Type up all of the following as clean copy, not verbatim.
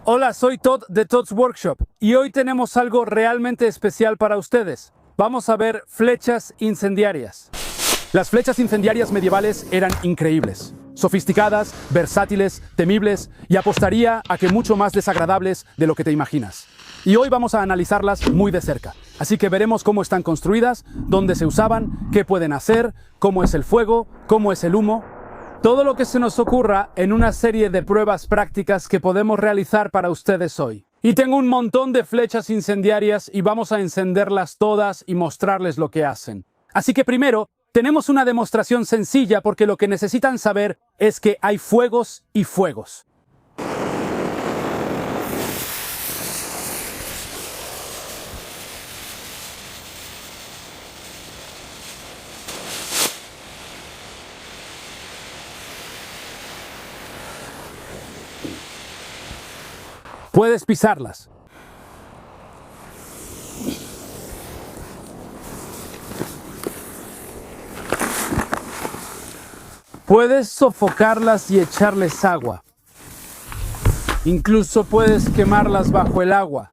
Hola, soy Todd de Todd's Workshop y hoy tenemos algo realmente especial para ustedes. Vamos a ver flechas incendiarias. Las flechas incendiarias medievales eran increíbles, sofisticadas, versátiles, temibles y apostaría a que mucho más desagradables de lo que te imaginas. Y hoy vamos a analizarlas muy de cerca, así que veremos cómo están construidas, dónde se usaban, qué pueden hacer, cómo es el fuego, cómo es el humo. Todo lo que se nos ocurra en una serie de pruebas prácticas que podemos realizar para ustedes hoy. Y tengo un montón de flechas incendiarias y vamos a encenderlas todas y mostrarles lo que hacen. Así que primero, tenemos una demostración sencilla porque lo que necesitan saber es que hay fuegos y fuegos. Puedes pisarlas. Puedes sofocarlas y echarles agua. Incluso puedes quemarlas bajo el agua.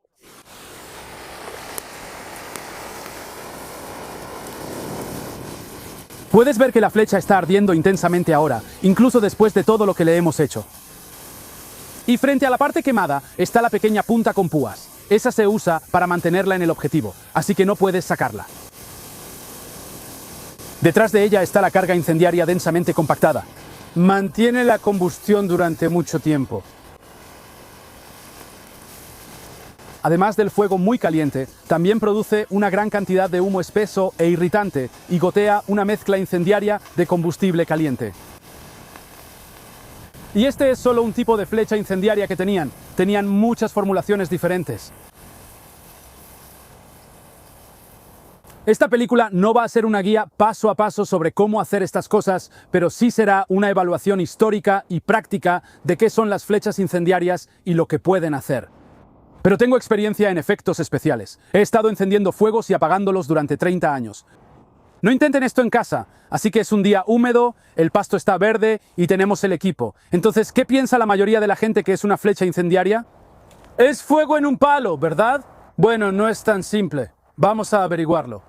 Puedes ver que la flecha está ardiendo intensamente ahora, incluso después de todo lo que le hemos hecho. Y frente a la parte quemada está la pequeña punta con púas. Esa se usa para mantenerla en el objetivo, así que no puedes sacarla. Detrás de ella está la carga incendiaria densamente compactada. Mantiene la combustión durante mucho tiempo. Además del fuego muy caliente, también produce una gran cantidad de humo espeso e irritante y gotea una mezcla incendiaria de combustible caliente. Y este es solo un tipo de flecha incendiaria que tenían. Tenían muchas formulaciones diferentes. Esta película no va a ser una guía paso a paso sobre cómo hacer estas cosas, pero sí será una evaluación histórica y práctica de qué son las flechas incendiarias y lo que pueden hacer. Pero tengo experiencia en efectos especiales. He estado encendiendo fuegos y apagándolos durante 30 años. No intenten esto en casa, así que es un día húmedo, el pasto está verde y tenemos el equipo. Entonces, ¿qué piensa la mayoría de la gente que es una flecha incendiaria? Es fuego en un palo, ¿verdad? Bueno, no es tan simple. Vamos a averiguarlo.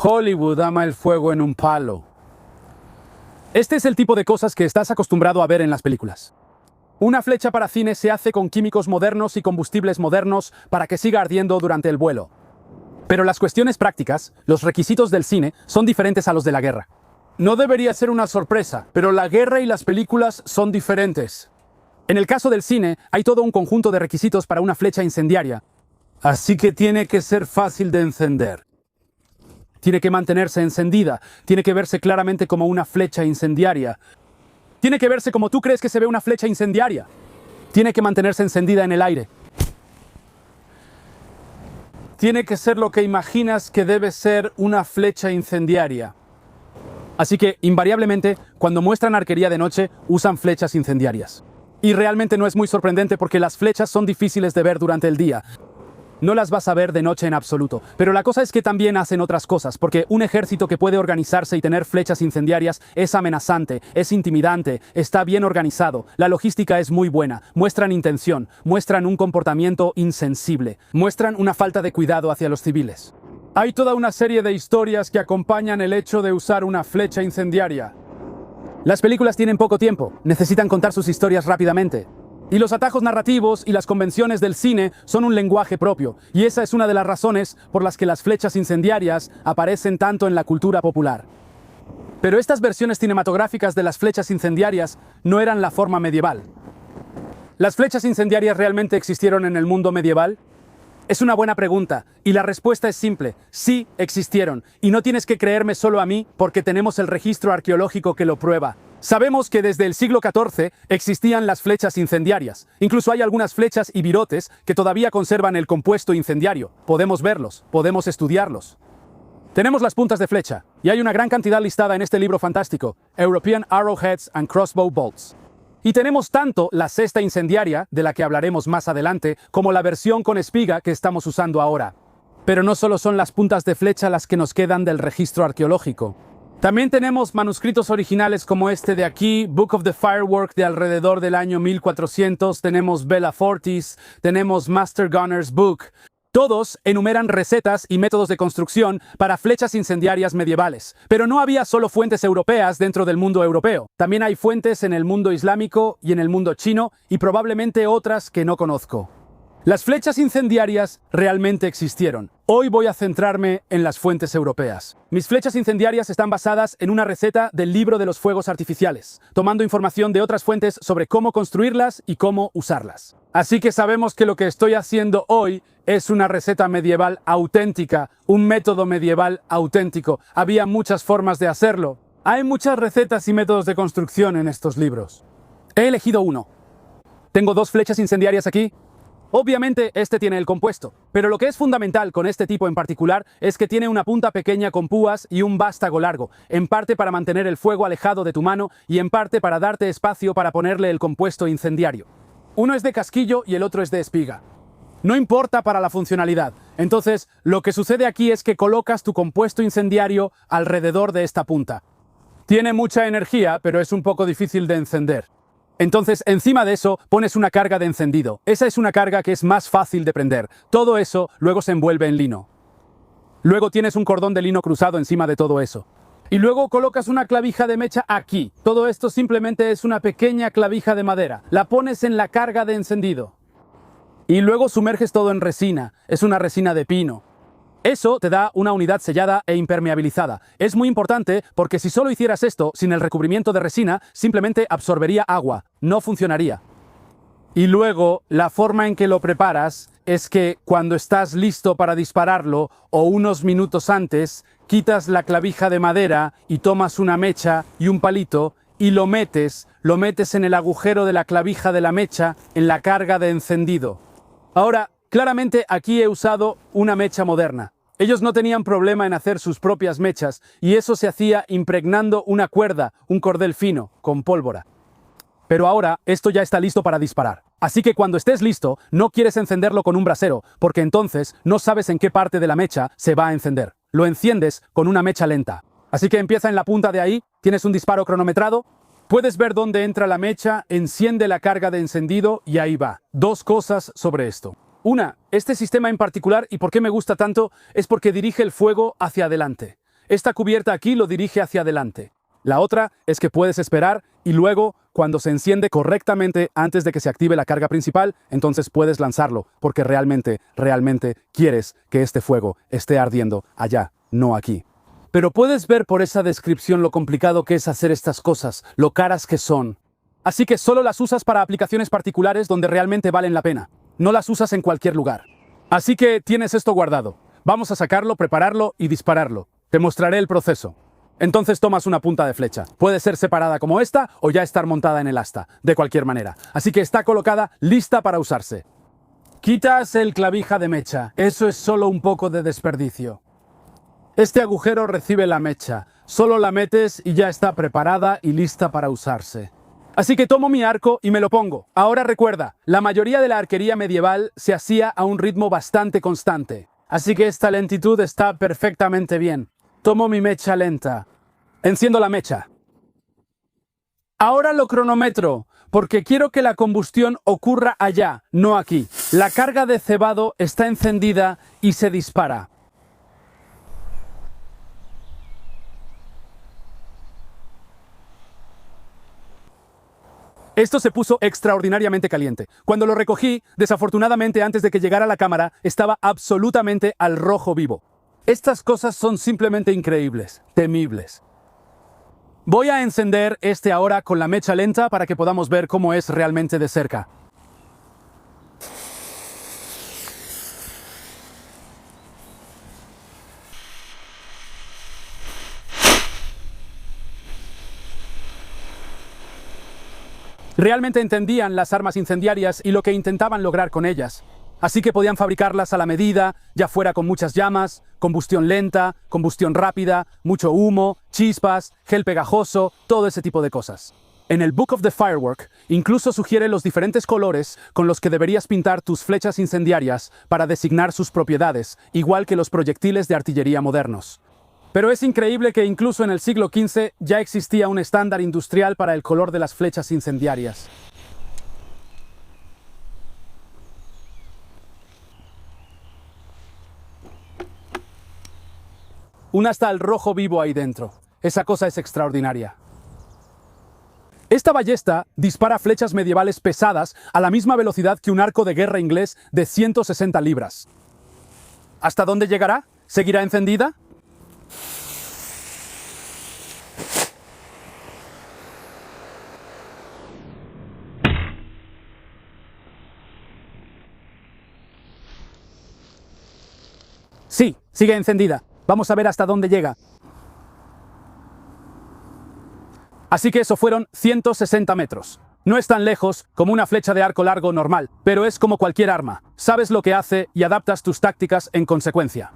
Hollywood ama el fuego en un palo. Este es el tipo de cosas que estás acostumbrado a ver en las películas. Una flecha para cine se hace con químicos modernos y combustibles modernos para que siga ardiendo durante el vuelo. Pero las cuestiones prácticas, los requisitos del cine, son diferentes a los de la guerra. No debería ser una sorpresa, pero la guerra y las películas son diferentes. En el caso del cine, hay todo un conjunto de requisitos para una flecha incendiaria. Así que tiene que ser fácil de encender. Tiene que mantenerse encendida, tiene que verse claramente como una flecha incendiaria. Tiene que verse como tú crees que se ve una flecha incendiaria. Tiene que mantenerse encendida en el aire. Tiene que ser lo que imaginas que debe ser una flecha incendiaria. Así que, invariablemente, cuando muestran arquería de noche, usan flechas incendiarias. Y realmente no es muy sorprendente porque las flechas son difíciles de ver durante el día. No las vas a ver de noche en absoluto. Pero la cosa es que también hacen otras cosas, porque un ejército que puede organizarse y tener flechas incendiarias es amenazante, es intimidante, está bien organizado, la logística es muy buena, muestran intención, muestran un comportamiento insensible, muestran una falta de cuidado hacia los civiles. Hay toda una serie de historias que acompañan el hecho de usar una flecha incendiaria. Las películas tienen poco tiempo, necesitan contar sus historias rápidamente. Y los atajos narrativos y las convenciones del cine son un lenguaje propio, y esa es una de las razones por las que las flechas incendiarias aparecen tanto en la cultura popular. Pero estas versiones cinematográficas de las flechas incendiarias no eran la forma medieval. ¿Las flechas incendiarias realmente existieron en el mundo medieval? Es una buena pregunta, y la respuesta es simple: sí existieron, y no tienes que creerme solo a mí porque tenemos el registro arqueológico que lo prueba. Sabemos que desde el siglo XIV existían las flechas incendiarias. Incluso hay algunas flechas y virotes que todavía conservan el compuesto incendiario. Podemos verlos, podemos estudiarlos. Tenemos las puntas de flecha, y hay una gran cantidad listada en este libro fantástico, European Arrowheads and Crossbow Bolts. Y tenemos tanto la cesta incendiaria, de la que hablaremos más adelante, como la versión con espiga que estamos usando ahora. Pero no solo son las puntas de flecha las que nos quedan del registro arqueológico. También tenemos manuscritos originales como este de aquí, Book of the Firework de alrededor del año 1400, tenemos Bella Fortis, tenemos Master Gunner's Book. Todos enumeran recetas y métodos de construcción para flechas incendiarias medievales. Pero no había solo fuentes europeas dentro del mundo europeo. También hay fuentes en el mundo islámico y en el mundo chino y probablemente otras que no conozco. Las flechas incendiarias realmente existieron. Hoy voy a centrarme en las fuentes europeas. Mis flechas incendiarias están basadas en una receta del libro de los fuegos artificiales, tomando información de otras fuentes sobre cómo construirlas y cómo usarlas. Así que sabemos que lo que estoy haciendo hoy es una receta medieval auténtica, un método medieval auténtico. Había muchas formas de hacerlo. Hay muchas recetas y métodos de construcción en estos libros. He elegido uno. Tengo 2 flechas incendiarias aquí. Obviamente este tiene el compuesto, pero lo que es fundamental con este tipo en particular es que tiene una punta pequeña con púas y un vástago largo, en parte para mantener el fuego alejado de tu mano y en parte para darte espacio para ponerle el compuesto incendiario. Uno es de casquillo y el otro es de espiga. No importa para la funcionalidad. Entonces, lo que sucede aquí es que colocas tu compuesto incendiario alrededor de esta punta. Tiene mucha energía, pero es un poco difícil de encender. Entonces, encima de eso, pones una carga de encendido. Esa es una carga que es más fácil de prender. Todo eso luego se envuelve en lino. Luego tienes un cordón de lino cruzado encima de todo eso. Y luego colocas una clavija de mecha aquí. Todo esto simplemente es una pequeña clavija de madera. La pones en la carga de encendido. Y luego sumerges todo en resina. Es una resina de pino. Eso te da una unidad sellada e impermeabilizada. Es muy importante porque si solo hicieras esto sin el recubrimiento de resina, simplemente absorbería agua. No funcionaría. Y luego, la forma en que lo preparas es que cuando estás listo para dispararlo, o unos minutos antes, quitas la clavija de madera y tomas una mecha y un palito y lo metes en el agujero de la clavija de la mecha en la carga de encendido. Ahora, claramente aquí he usado una mecha moderna. Ellos no tenían problema en hacer sus propias mechas y eso se hacía impregnando una cuerda, un cordel fino, con pólvora. Pero ahora esto ya está listo para disparar. Así que cuando estés listo, no quieres encenderlo con un brasero, porque entonces no sabes en qué parte de la mecha se va a encender. Lo enciendes con una mecha lenta. Así que empieza en la punta de ahí, tienes un disparo cronometrado, puedes ver dónde entra la mecha, enciende la carga de encendido y ahí va. 2 cosas sobre esto. Una, este sistema en particular, y por qué me gusta tanto, es porque dirige el fuego hacia adelante. Esta cubierta aquí lo dirige hacia adelante. La otra es que puedes esperar y luego, cuando se enciende correctamente antes de que se active la carga principal, entonces puedes lanzarlo, porque realmente quieres que este fuego esté ardiendo allá, no aquí. Pero puedes ver por esa descripción lo complicado que es hacer estas cosas, lo caras que son. Así que solo las usas para aplicaciones particulares donde realmente valen la pena. No las usas en cualquier lugar. Así que tienes esto guardado. Vamos a sacarlo, prepararlo y dispararlo. Te mostraré el proceso. Entonces tomas una punta de flecha. Puede ser separada como esta o ya estar montada en el asta, de cualquier manera. Así que está colocada, lista para usarse. Quitas el clavija de mecha. Eso es solo un poco de desperdicio. Este agujero recibe la mecha. Solo la metes y ya está preparada y lista para usarse. Así que tomo mi arco y me lo pongo. Ahora recuerda, la mayoría de la arquería medieval se hacía a un ritmo bastante constante. Así que esta lentitud está perfectamente bien. Tomo mi mecha lenta. Enciendo la mecha. Ahora lo cronometro, porque quiero que la combustión ocurra allá, no aquí. La carga de cebado está encendida y se dispara. Esto se puso extraordinariamente caliente. Cuando lo recogí, desafortunadamente antes de que llegara a la cámara, estaba absolutamente al rojo vivo. Estas cosas son simplemente increíbles, temibles. Voy a encender este ahora con la mecha lenta para que podamos ver cómo es realmente de cerca. Realmente entendían las armas incendiarias y lo que intentaban lograr con ellas. Así que podían fabricarlas a la medida, ya fuera con muchas llamas, combustión lenta, combustión rápida, mucho humo, chispas, gel pegajoso, todo ese tipo de cosas. En el Book of the Firework incluso sugiere los diferentes colores con los que deberías pintar tus flechas incendiarias para designar sus propiedades, igual que los proyectiles de artillería modernos. Pero es increíble que incluso en el siglo XV ya existía un estándar industrial para el color de las flechas incendiarias. Un hasta el rojo vivo ahí dentro. Esa cosa es extraordinaria. Esta ballesta dispara flechas medievales pesadas a la misma velocidad que un arco de guerra inglés de 160 libras. ¿Hasta dónde llegará? ¿Seguirá encendida? Sí, sigue encendida. Vamos a ver hasta dónde llega. Así que eso fueron 160 metros. No es tan lejos como una flecha de arco largo normal, pero es como cualquier arma. Sabes lo que hace y adaptas tus tácticas en consecuencia.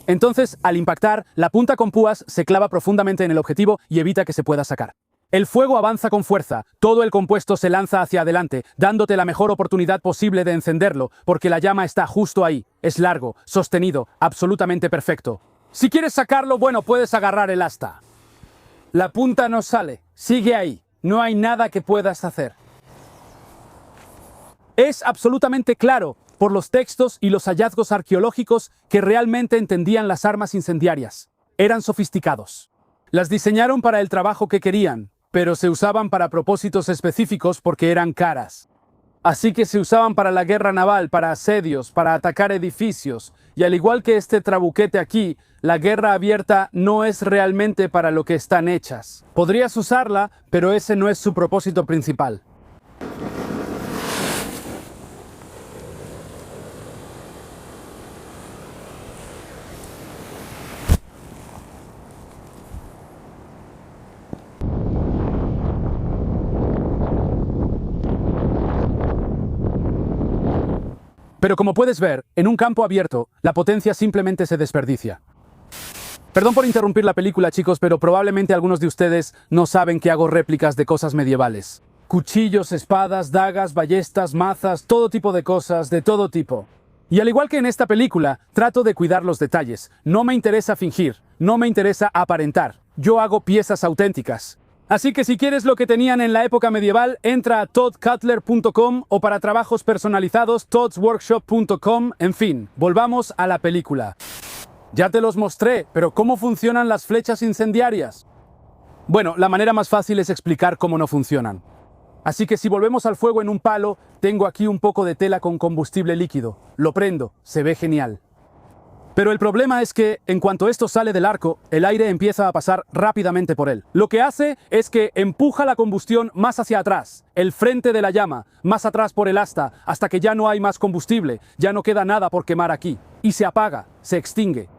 Entonces, al impactar, la punta con púas se clava profundamente en el objetivo y evita que se pueda sacar. El fuego avanza con fuerza, todo el compuesto se lanza hacia adelante, dándote la mejor oportunidad posible de encenderlo, porque la llama está justo ahí, es largo, sostenido, absolutamente perfecto. Si quieres sacarlo, bueno, puedes agarrar el asta. La punta no sale, sigue ahí, no hay nada que puedas hacer. Es absolutamente claro, por los textos y los hallazgos arqueológicos, que realmente entendían las armas incendiarias. Eran sofisticados. Las diseñaron para el trabajo que querían, pero se usaban para propósitos específicos porque eran caras. Así que se usaban para la guerra naval, para asedios, para atacar edificios, y al igual que este trabuquete aquí, la guerra abierta no es realmente para lo que están hechas. Podrías usarla, pero ese no es su propósito principal. Pero como puedes ver, en un campo abierto, la potencia simplemente se desperdicia. Perdón por interrumpir la película, chicos, pero probablemente algunos de ustedes no saben que hago réplicas de cosas medievales. Cuchillos, espadas, dagas, ballestas, mazas, todo tipo de cosas, de todo tipo. Y al igual que en esta película, trato de cuidar los detalles. No me interesa fingir, no me interesa aparentar. Yo hago piezas auténticas. Así que si quieres lo que tenían en la época medieval, entra a toddcutler.com o para trabajos personalizados, toddsworkshop.com, en fin, volvamos a la película. Ya te los mostré, pero ¿cómo funcionan las flechas incendiarias? Bueno, la manera más fácil es explicar cómo no funcionan. Así que si volvemos al fuego en un palo, tengo aquí un poco de tela con combustible líquido. Lo prendo, se ve genial. Pero el problema es que, en cuanto esto sale del arco, el aire empieza a pasar rápidamente por él. Lo que hace es que empuja la combustión más hacia atrás, el frente de la llama, más atrás por el asta, hasta que ya no hay más combustible, ya no queda nada por quemar aquí. Y se apaga, se extingue.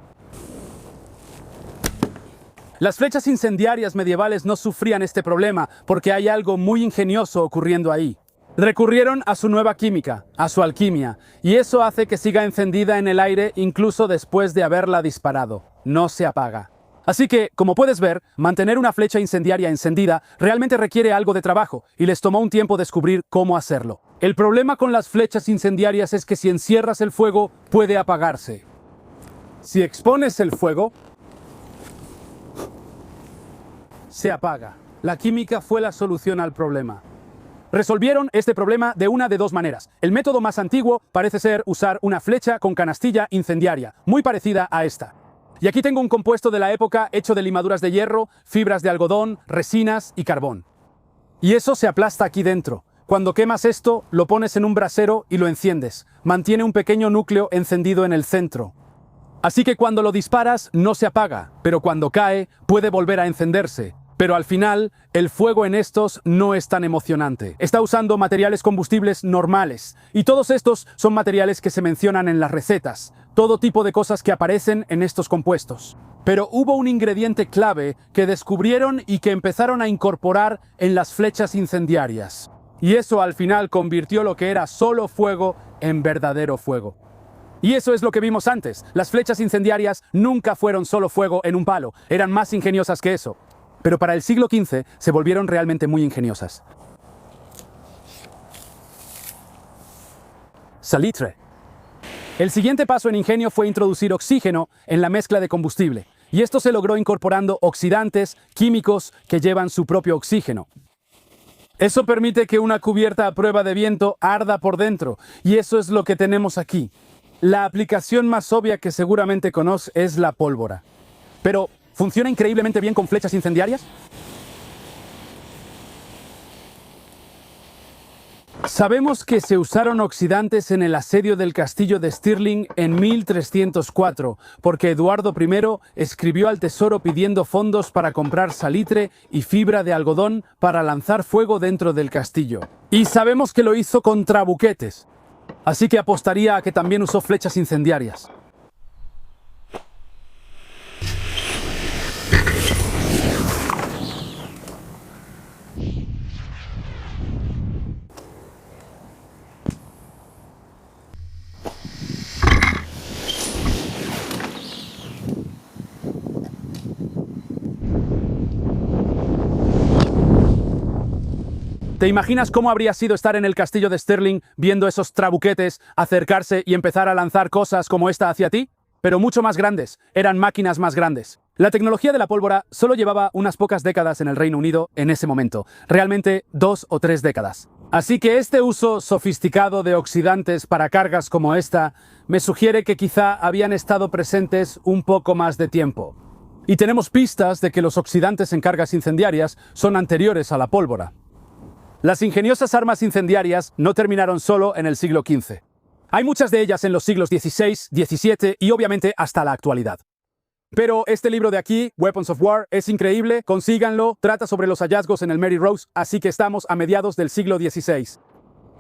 Las flechas incendiarias medievales no sufrían este problema porque hay algo muy ingenioso ocurriendo ahí. Recurrieron a su nueva química, a su alquimia, y eso hace que siga encendida en el aire incluso después de haberla disparado. No se apaga. Así que, como puedes ver, mantener una flecha incendiaria encendida realmente requiere algo de trabajo, y les tomó un tiempo descubrir cómo hacerlo. El problema con las flechas incendiarias es que si encierras el fuego, puede apagarse. Si expones el fuego, se apaga. La química fue la solución al problema. Resolvieron este problema de una de dos maneras. El método más antiguo parece ser usar una flecha con canastilla incendiaria, muy parecida a esta. Y aquí tengo un compuesto de la época hecho de limaduras de hierro, fibras de algodón, resinas y carbón. Y eso se aplasta aquí dentro. Cuando quemas esto, lo pones en un brasero y lo enciendes. Mantiene un pequeño núcleo encendido en el centro. Así que cuando lo disparas, no se apaga, pero cuando cae, puede volver a encenderse. Pero al final, el fuego en estos no es tan emocionante. Está usando materiales combustibles normales. Y todos estos son materiales que se mencionan en las recetas. Todo tipo de cosas que aparecen en estos compuestos. Pero hubo un ingrediente clave que descubrieron y que empezaron a incorporar en las flechas incendiarias. Y eso al final convirtió lo que era solo fuego en verdadero fuego. Y eso es lo que vimos antes. Las flechas incendiarias nunca fueron solo fuego en un palo. Eran más ingeniosas que eso. Pero para el siglo XV se volvieron realmente muy ingeniosas. Salitre. El siguiente paso en ingenio fue introducir oxígeno en la mezcla de combustible, y esto se logró incorporando oxidantes químicos que llevan su propio oxígeno. Eso permite que una cubierta a prueba de viento arda por dentro, y eso es lo que tenemos aquí. La aplicación más obvia que seguramente conoces es la pólvora. Pero, ¿funciona increíblemente bien con flechas incendiarias? Sabemos que se usaron oxidantes en el asedio del castillo de Stirling en 1304, porque Eduardo I escribió al tesoro pidiendo fondos para comprar salitre y fibra de algodón para lanzar fuego dentro del castillo. Y sabemos que lo hizo con trabuquetes, así que apostaría a que también usó flechas incendiarias. ¿Te imaginas cómo habría sido estar en el castillo de Stirling viendo esos trabuquetes acercarse y empezar a lanzar cosas como esta hacia ti? Pero mucho más grandes, eran máquinas más grandes. La tecnología de la pólvora solo llevaba unas pocas décadas en el Reino Unido en ese momento, realmente 2 o 3 décadas. Así que este uso sofisticado de oxidantes para cargas como esta me sugiere que quizá habían estado presentes un poco más de tiempo. Y tenemos pistas de que los oxidantes en cargas incendiarias son anteriores a la pólvora. Las ingeniosas armas incendiarias no terminaron solo en el siglo XV. Hay muchas de ellas en los siglos XVI, XVII y obviamente hasta la actualidad. Pero este libro de aquí, Weapons of War, es increíble, consíganlo, trata sobre los hallazgos en el Mary Rose, así que estamos a mediados del siglo XVI.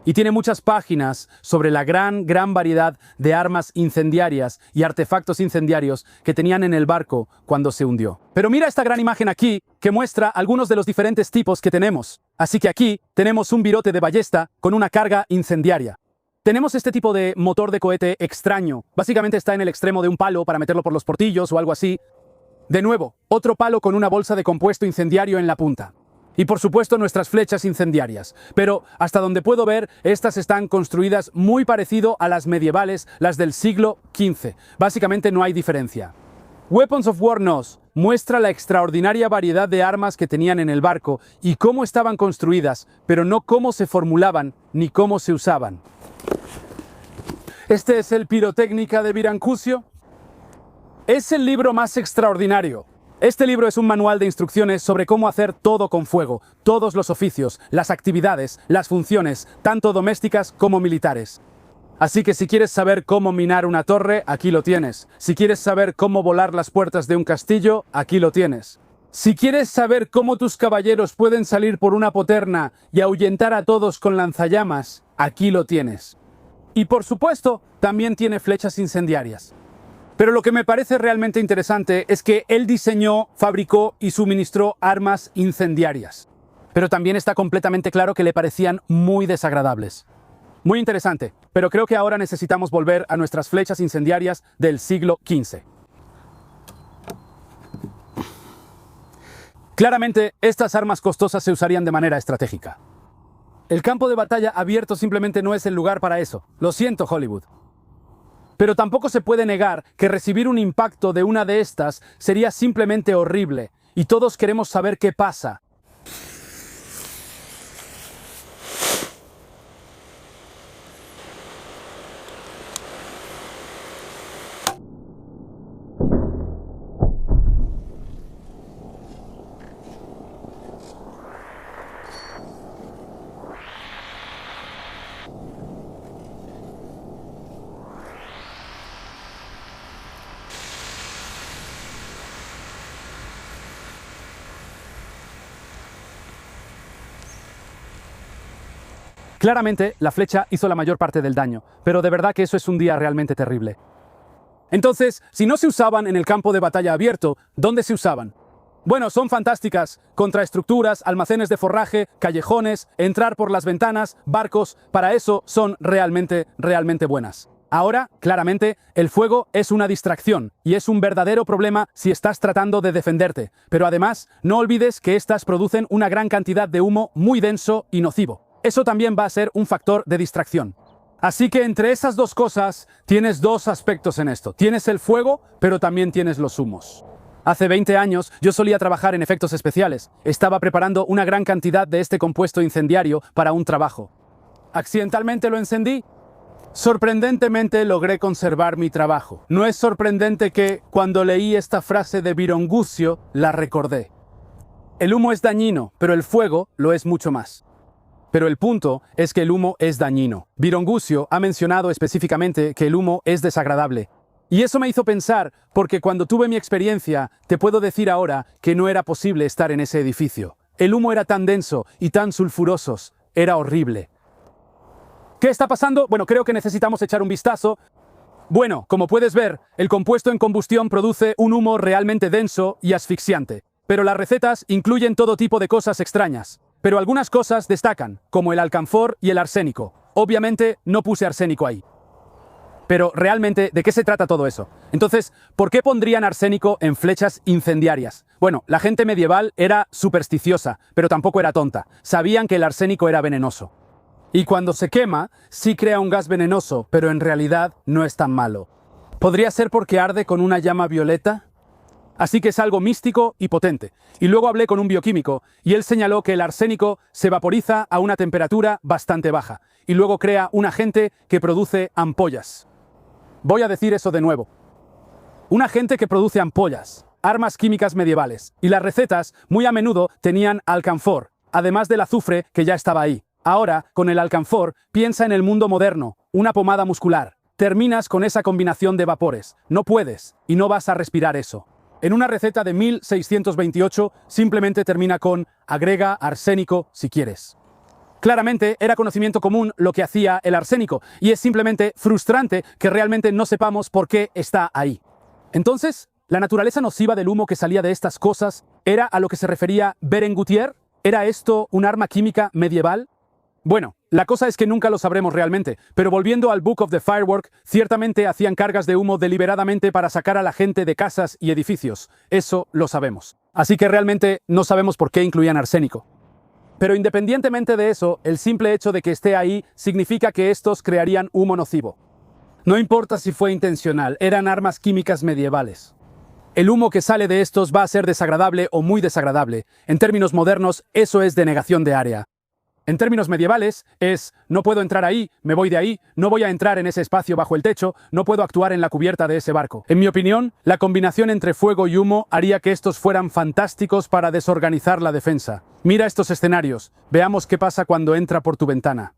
Y tiene muchas páginas sobre la gran variedad de armas incendiarias y artefactos incendiarios que tenían en el barco cuando se hundió. Pero mira esta gran imagen aquí que muestra algunos de los diferentes tipos que tenemos. Así que aquí tenemos un virote de ballesta con una carga incendiaria. Tenemos este tipo de motor de cohete extraño. Básicamente está en el extremo de un palo para meterlo por los portillos o algo así. De nuevo, otro palo con una bolsa de compuesto incendiario en la punta. Y por supuesto nuestras flechas incendiarias. Pero hasta donde puedo ver, estas están construidas muy parecido a las medievales, las del siglo XV. Básicamente no hay diferencia. Weapons of War nos muestra la extraordinaria variedad de armas que tenían en el barco y cómo estaban construidas, pero no cómo se formulaban ni cómo se usaban. Este es el Pirotécnica de Virancucio. Es el libro más extraordinario. Este libro es un manual de instrucciones sobre cómo hacer todo con fuego, todos los oficios, las actividades, las funciones, tanto domésticas como militares. Así que si quieres saber cómo minar una torre, aquí lo tienes. Si quieres saber cómo volar las puertas de un castillo, aquí lo tienes. Si quieres saber cómo tus caballeros pueden salir por una poterna y ahuyentar a todos con lanzallamas, aquí lo tienes. Y por supuesto, también tiene flechas incendiarias. Pero lo que me parece realmente interesante es que él diseñó, fabricó y suministró armas incendiarias. Pero también está completamente claro que le parecían muy desagradables. Muy interesante, pero creo que ahora necesitamos volver a nuestras flechas incendiarias del siglo XV. Claramente, estas armas costosas se usarían de manera estratégica. El campo de batalla abierto simplemente no es el lugar para eso. Lo siento, Hollywood. Pero tampoco se puede negar que recibir un impacto de una de estas sería simplemente horrible, y todos queremos saber qué pasa. Claramente, la flecha hizo la mayor parte del daño, pero de verdad que eso es un día realmente terrible. Entonces, si no se usaban en el campo de batalla abierto, ¿dónde se usaban? Bueno, son fantásticas, contra estructuras, almacenes de forraje, callejones, entrar por las ventanas, barcos, para eso son realmente buenas. Ahora, claramente, el fuego es una distracción y es un verdadero problema si estás tratando de defenderte, pero además, no olvides que estas producen una gran cantidad de humo muy denso y nocivo. Eso también va a ser un factor de distracción. Así que entre esas dos cosas tienes dos aspectos en esto. Tienes el fuego, pero también tienes los humos. Hace 20 años yo solía trabajar en efectos especiales. Estaba preparando una gran cantidad de este compuesto incendiario para un trabajo. Accidentalmente lo encendí. Sorprendentemente logré conservar mi trabajo. No es sorprendente que, cuando leí esta frase de Virongucio, la recordé. El humo es dañino, pero el fuego lo es mucho más. Pero el punto es que el humo es dañino. Virongucio ha mencionado específicamente que el humo es desagradable. Y eso me hizo pensar, porque cuando tuve mi experiencia, te puedo decir ahora que no era posible estar en ese edificio. El humo era tan denso y tan sulfurosos. Era horrible. ¿Qué está pasando? Bueno, creo que necesitamos echar un vistazo. Bueno, como puedes ver, el compuesto en combustión produce un humo realmente denso y asfixiante. Pero las recetas incluyen todo tipo de cosas extrañas. Pero algunas cosas destacan, como el alcanfor y el arsénico. Obviamente no puse arsénico ahí. Pero realmente, ¿de qué se trata todo eso? Entonces, ¿por qué pondrían arsénico en flechas incendiarias? Bueno, la gente medieval era supersticiosa, pero tampoco era tonta. Sabían que el arsénico era venenoso. Y cuando se quema, sí crea un gas venenoso, pero en realidad no es tan malo. ¿Podría ser porque arde con una llama violeta? Así que es algo místico y potente. Y luego hablé con un bioquímico, y él señaló que el arsénico se vaporiza a una temperatura bastante baja, y luego crea un agente que produce ampollas. Voy a decir eso de nuevo. Un agente que produce ampollas, armas químicas medievales, y las recetas muy a menudo tenían alcanfor, además del azufre que ya estaba ahí. Ahora, con el alcanfor, piensa en el mundo moderno, una pomada muscular. Terminas con esa combinación de vapores. No puedes, y no vas a respirar eso. En una receta de 1628, simplemente termina con agrega arsénico si quieres. Claramente, era conocimiento común lo que hacía el arsénico, y es simplemente frustrante que realmente no sepamos por qué está ahí. Entonces, ¿la naturaleza nociva del humo que salía de estas cosas era a lo que se refería Berenguer? ¿Era esto un arma química medieval? Bueno, la cosa es que nunca lo sabremos realmente, pero volviendo al Book of the Firework, ciertamente hacían cargas de humo deliberadamente para sacar a la gente de casas y edificios. Eso lo sabemos. Así que realmente no sabemos por qué incluían arsénico. Pero independientemente de eso, el simple hecho de que esté ahí significa que estos crearían humo nocivo. No importa si fue intencional, eran armas químicas medievales. El humo que sale de estos va a ser desagradable o muy desagradable. En términos modernos, eso es denegación de área. En términos medievales, es no puedo entrar ahí, me voy de ahí, no voy a entrar en ese espacio bajo el techo, no puedo actuar en la cubierta de ese barco. En mi opinión, la combinación entre fuego y humo haría que estos fueran fantásticos para desorganizar la defensa. Mira estos escenarios, veamos qué pasa cuando entra por tu ventana.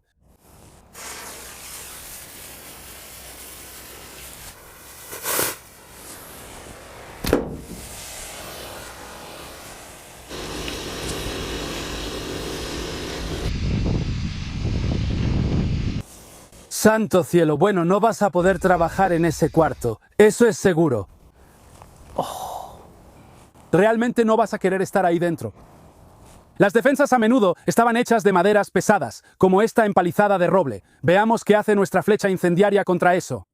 Santo cielo, bueno, no vas a poder trabajar en ese cuarto. Eso es seguro. Realmente no vas a querer estar ahí dentro. Las defensas a menudo estaban hechas de maderas pesadas, como esta empalizada de roble. Veamos qué hace nuestra flecha incendiaria contra eso.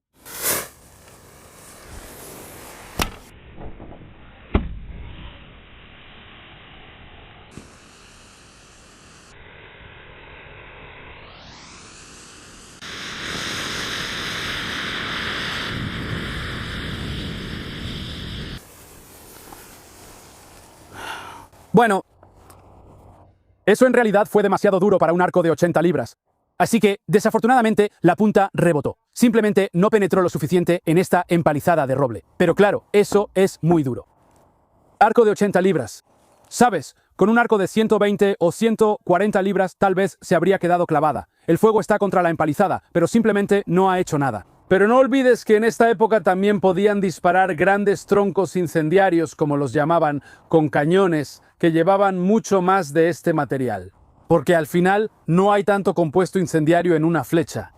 Bueno, eso en realidad fue demasiado duro para un arco de 80 libras. Así que, desafortunadamente, la punta rebotó. Simplemente no penetró lo suficiente en esta empalizada de roble. Pero claro, eso es muy duro. Arco de 80 libras. ¿Sabes? Con un arco de 120 o 140 libras tal vez se habría quedado clavada. El fuego está contra la empalizada, pero simplemente no ha hecho nada. Pero no olvides que en esta época también podían disparar grandes troncos incendiarios, como los llamaban, con cañones, que llevaban mucho más de este material. Porque al final no hay tanto compuesto incendiario en una flecha.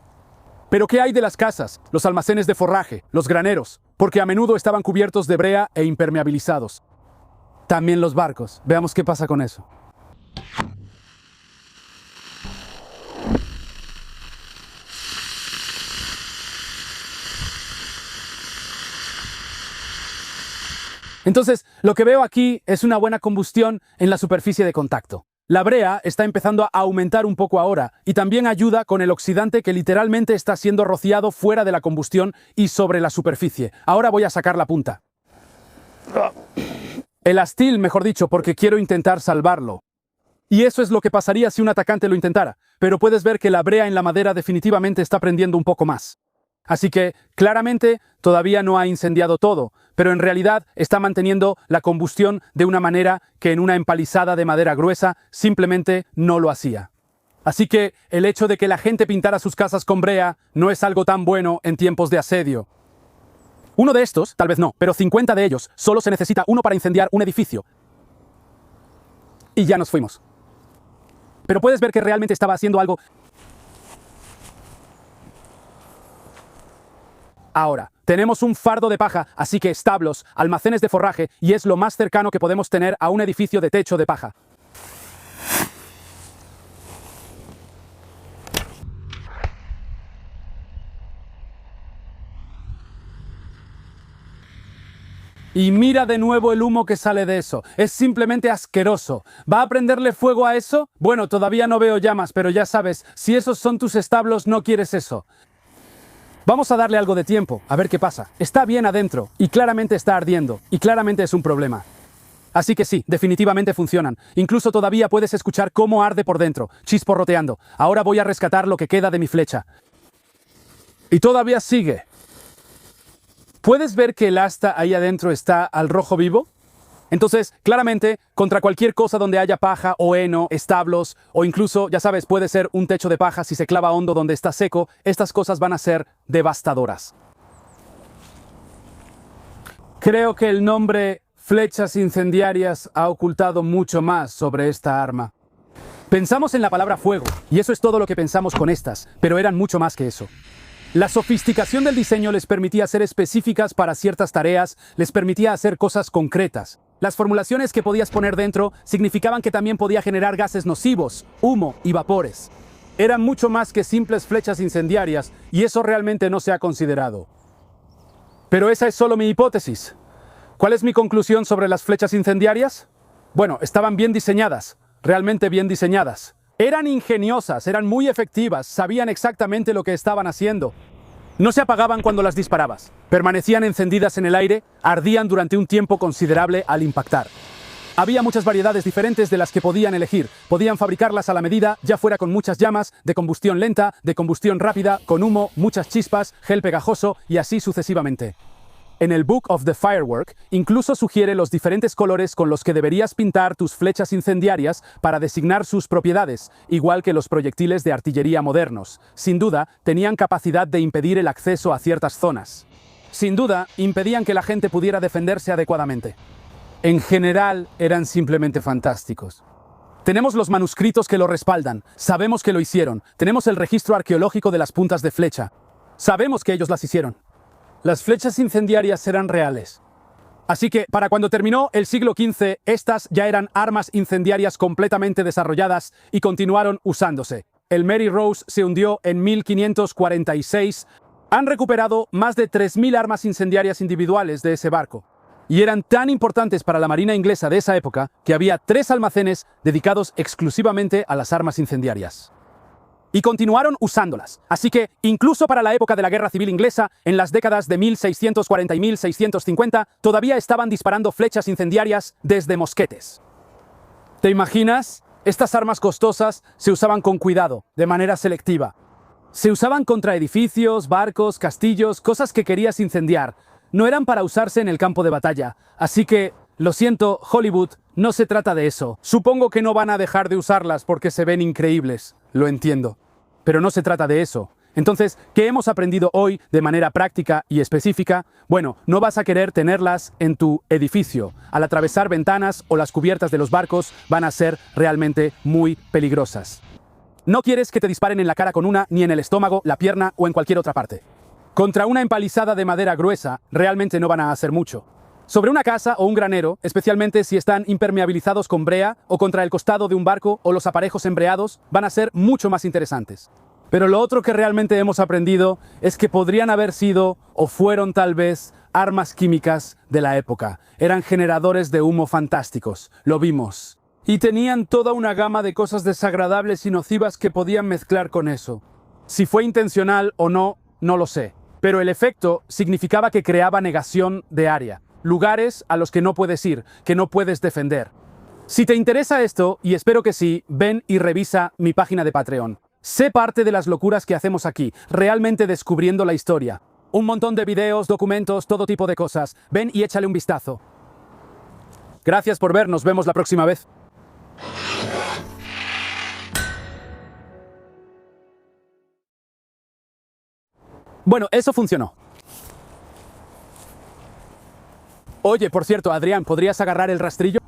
Pero ¿qué hay de las casas, los almacenes de forraje, los graneros? Porque a menudo estaban cubiertos de brea e impermeabilizados. También los barcos. Veamos qué pasa con eso. Entonces, lo que veo aquí es una buena combustión en la superficie de contacto. La brea está empezando a aumentar un poco ahora y también ayuda con el oxidante que literalmente está siendo rociado fuera de la combustión y sobre la superficie. Ahora voy a sacar la punta. El astil, mejor dicho, porque quiero intentar salvarlo. Y eso es lo que pasaría si un atacante lo intentara, pero puedes ver que la brea en la madera definitivamente está prendiendo un poco más. Así que, claramente, todavía no ha incendiado todo, pero en realidad está manteniendo la combustión de una manera que en una empalizada de madera gruesa simplemente no lo hacía. Así que el hecho de que la gente pintara sus casas con brea no es algo tan bueno en tiempos de asedio. Uno de estos, tal vez no, pero 50 de ellos, solo se necesita uno para incendiar un edificio. Y ya nos fuimos. Pero puedes ver que realmente estaba haciendo algo. Ahora, tenemos un fardo de paja, así que establos, almacenes de forraje, y es lo más cercano que podemos tener a un edificio de techo de paja. Y mira de nuevo el humo que sale de eso. Es simplemente asqueroso. ¿Va a prenderle fuego a eso? Bueno, todavía no veo llamas, pero ya sabes, si esos son tus establos, no quieres eso. Vamos a darle algo de tiempo, a ver qué pasa. Está bien adentro, y claramente está ardiendo, y claramente es un problema. Así que sí, definitivamente funcionan. Incluso todavía puedes escuchar cómo arde por dentro, chisporroteando. Ahora voy a rescatar lo que queda de mi flecha. Y todavía sigue. ¿Puedes ver que el asta ahí adentro está al rojo vivo? Entonces, claramente, contra cualquier cosa donde haya paja o heno, establos, o incluso, ya sabes, puede ser un techo de paja si se clava hondo donde está seco, estas cosas van a ser devastadoras. Creo que el nombre flechas incendiarias ha ocultado mucho más sobre esta arma. Pensamos en la palabra fuego, y eso es todo lo que pensamos con estas, pero eran mucho más que eso. La sofisticación del diseño les permitía ser específicas para ciertas tareas, les permitía hacer cosas concretas. Las formulaciones que podías poner dentro significaban que también podía generar gases nocivos, humo y vapores. Eran mucho más que simples flechas incendiarias, y eso realmente no se ha considerado. Pero esa es solo mi hipótesis. ¿Cuál es mi conclusión sobre las flechas incendiarias? Bueno, estaban bien diseñadas, realmente bien diseñadas. Eran ingeniosas, eran muy efectivas, sabían exactamente lo que estaban haciendo. No se apagaban cuando las disparabas, permanecían encendidas en el aire, ardían durante un tiempo considerable al impactar. Había muchas variedades diferentes de las que podían elegir. Podían fabricarlas a la medida, ya fuera con muchas llamas, de combustión lenta, de combustión rápida, con humo, muchas chispas, gel pegajoso y así sucesivamente. En el Book of the Firework, incluso sugiere los diferentes colores con los que deberías pintar tus flechas incendiarias para designar sus propiedades, igual que los proyectiles de artillería modernos. Sin duda, tenían capacidad de impedir el acceso a ciertas zonas. Sin duda, impedían que la gente pudiera defenderse adecuadamente. En general, eran simplemente fantásticos. Tenemos los manuscritos que lo respaldan, sabemos que lo hicieron, tenemos el registro arqueológico de las puntas de flecha. Sabemos que ellos las hicieron. Las flechas incendiarias eran reales. Así que, para cuando terminó el siglo XV, estas ya eran armas incendiarias completamente desarrolladas y continuaron usándose. El Mary Rose se hundió en 1546. Han recuperado más de 3.000 armas incendiarias individuales de ese barco. Y eran tan importantes para la marina inglesa de esa época que había 3 almacenes dedicados exclusivamente a las armas incendiarias. Y continuaron usándolas. Así que, incluso para la época de la Guerra Civil Inglesa, en las décadas de 1640 y 1650, todavía estaban disparando flechas incendiarias desde mosquetes. ¿Te imaginas? Estas armas costosas se usaban con cuidado, de manera selectiva. Se usaban contra edificios, barcos, castillos, cosas que querías incendiar. No eran para usarse en el campo de batalla. Así que, lo siento, Hollywood, no se trata de eso. Supongo que no van a dejar de usarlas porque se ven increíbles. Lo entiendo. Pero no se trata de eso. Entonces, ¿qué hemos aprendido hoy de manera práctica y específica? Bueno, no vas a querer tenerlas en tu edificio. Al atravesar ventanas o las cubiertas de los barcos van a ser realmente muy peligrosas. No quieres que te disparen en la cara con una, ni en el estómago, la pierna o en cualquier otra parte. Contra una empalizada de madera gruesa, realmente no van a hacer mucho. Sobre una casa o un granero, especialmente si están impermeabilizados con brea, o contra el costado de un barco o los aparejos embreados, van a ser mucho más interesantes. Pero lo otro que realmente hemos aprendido es que podrían haber sido, o fueron tal vez, armas químicas de la época. Eran generadores de humo fantásticos. Lo vimos. Y tenían toda una gama de cosas desagradables y nocivas que podían mezclar con eso. Si fue intencional o no, no lo sé. Pero el efecto significaba que creaba negación de área. Lugares a los que no puedes ir, que no puedes defender. Si te interesa esto, y espero que sí, ven y revisa mi página de Patreon. Sé parte de las locuras que hacemos aquí, realmente descubriendo la historia. Un montón de videos, documentos, todo tipo de cosas. Ven y échale un vistazo. Gracias por ver, nos vemos la próxima vez. Bueno, eso funcionó. Oye, por cierto, Adrián, ¿podrías agarrar el rastrillo?